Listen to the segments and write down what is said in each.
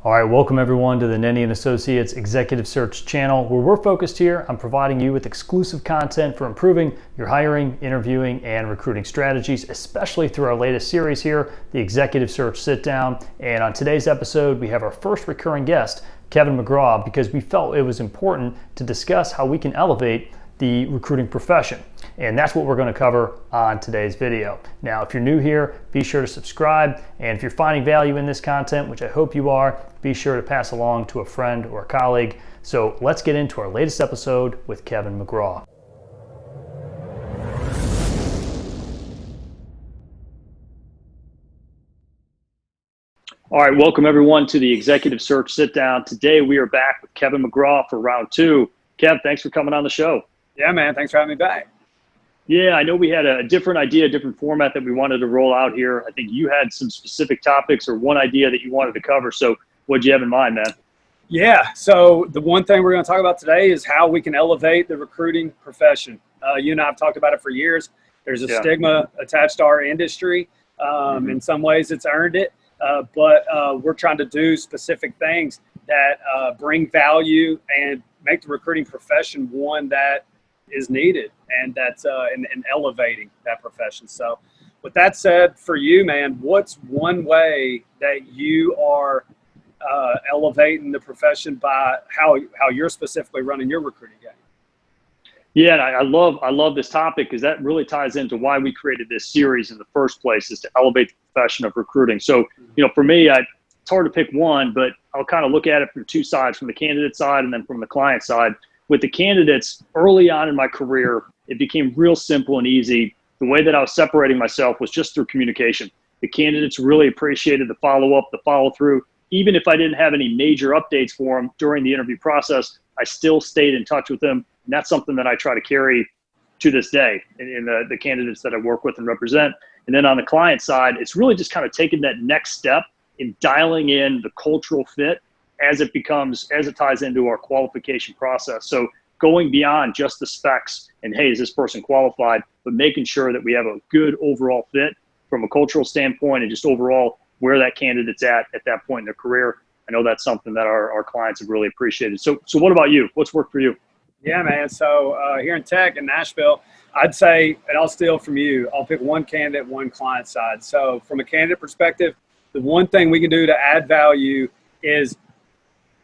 All right, welcome everyone to the Nenni and Associates Executive Search channel, where we're focused here on providing you with exclusive content for improving your hiring, interviewing, and recruiting strategies, especially through our latest series here, the Executive Search Sit Down. And on today's episode, we have our first recurring guest, Kevin McGraw, because we felt it was important to discuss how we can elevate the recruiting profession. And that's what we're going to cover on today's video. Now, if you're new here, be sure to subscribe. And if you're finding value in this content, which I hope you are, be sure to pass along to a friend or a colleague. So let's get into our latest episode with Kevin McGraw. All right, welcome everyone to the Executive Search Sit Down. Today we are back with Kevin McGraw for round two. Kev, thanks for coming on the show. Yeah, man. Thanks for having me back. Yeah, I know we had a different idea, a different format that we wanted to roll out here. I think you had some specific topics or one idea that you wanted to cover. So what'd you have in mind, man? Yeah, so the one thing we're going to talk about today is how we can elevate the recruiting profession. You and I have talked about it for years. There's a stigma attached to our industry. In some ways it's earned it, but we're trying to do specific things that bring value and make the recruiting profession one that is needed, and that's in elevating that profession. So with that said, for you, man, what's one way that you are elevating the profession by how you're specifically running your recruiting game? Yeah, and I love this topic because that really ties into why we created this series in the first place, is to elevate the profession of recruiting. So, for me, it's hard to pick one, but I'll kind of look at it from two sides, from the candidate side and then from the client side. With the candidates, early on in my career, it became real simple and easy. The way that I was separating myself was just through communication. The candidates really appreciated the follow-up, the follow-through. Even if I didn't have any major updates for them during the interview process, I still stayed in touch with them. And that's something that I try to carry to this day in the candidates that I work with and represent. And then on the client side, it's really just kind of taking that next step in dialing in the cultural fit as it ties into our qualification process. So going beyond just the specs and, hey, is this person qualified, but making sure that we have a good overall fit from a cultural standpoint and just overall where that candidate's at that point in their career. I know that's something that our clients have really appreciated. So what about you? What's worked for you? Yeah, man. So here in tech in Nashville, I'd say, and I'll steal from you, I'll pick one candidate, one client side. So from a candidate perspective, the one thing we can do to add value is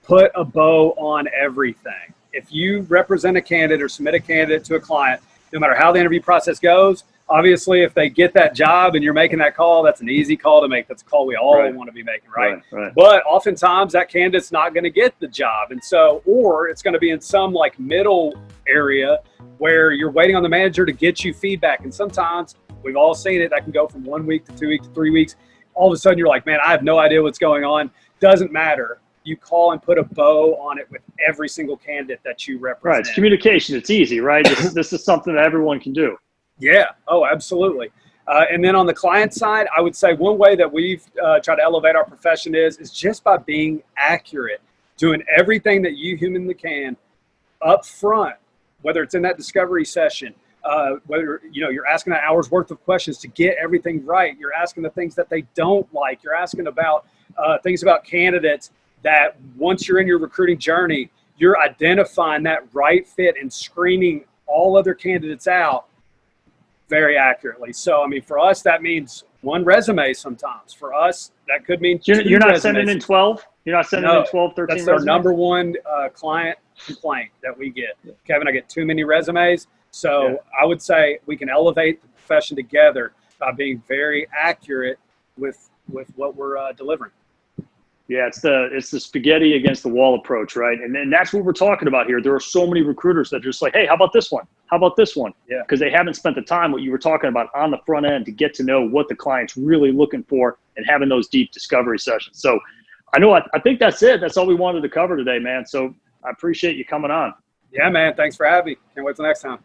put a bow on everything. If you represent a candidate or submit a candidate to a client, no matter how the interview process goes, obviously if they get that job and you're making that call, that's an easy call to make. That's a call we all want to be making, right? But oftentimes that candidate's not going to get the job. And so, or it's going to be in some like middle area where you're waiting on the manager to get you feedback. And sometimes we've all seen it. That can go from 1 week to 2 weeks to 3 weeks. All of a sudden you're like, man, I have no idea what's going on. Doesn't matter. You call and put a bow on it with every single candidate that you represent. Right. It's communication. It's easy, right? This is something that everyone can do. Yeah. Oh, absolutely. And then on the client side, I would say one way that we've tried to elevate our profession is just by being accurate, doing everything that you humanly can up front, whether it's in that discovery session, whether you're asking an hour's worth of questions to get everything right. You're asking the things that they don't like. You're asking about things about candidates that once you're in your recruiting journey, you're identifying that right fit and screening all other candidates out very accurately. So, I mean, for us, that means one resume sometimes. For us, that could mean you're not sending in 12? You're not sending in 12, 13 That's resumes? our number one client complaint that we get. Kevin, I get too many resumes. So I would say we can elevate the profession together by being very accurate with what we're delivering. Yeah, it's the spaghetti against the wall approach, right? And that's what we're talking about here. There are so many recruiters that are just like, hey, how about this one? How about this one? Yeah. Because they haven't spent the time, what you were talking about, on the front end to get to know what the client's really looking for and having those deep discovery sessions. So I think that's it. That's all we wanted to cover today, man. So I appreciate you coming on. Yeah, man. Thanks for having me. Can't wait till next time.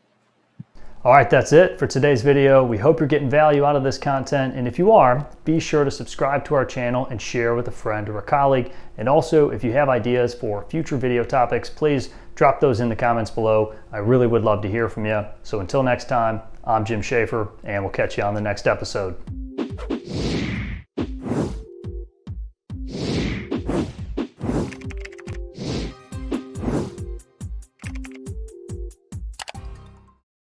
All right, that's it for today's video. We hope you're getting value out of this content. And if you are, be sure to subscribe to our channel and share with a friend or a colleague. And also, if you have ideas for future video topics, please drop those in the comments below. I really would love to hear from you. So until next time, I'm Jim Schaefer, and we'll catch you on the next episode.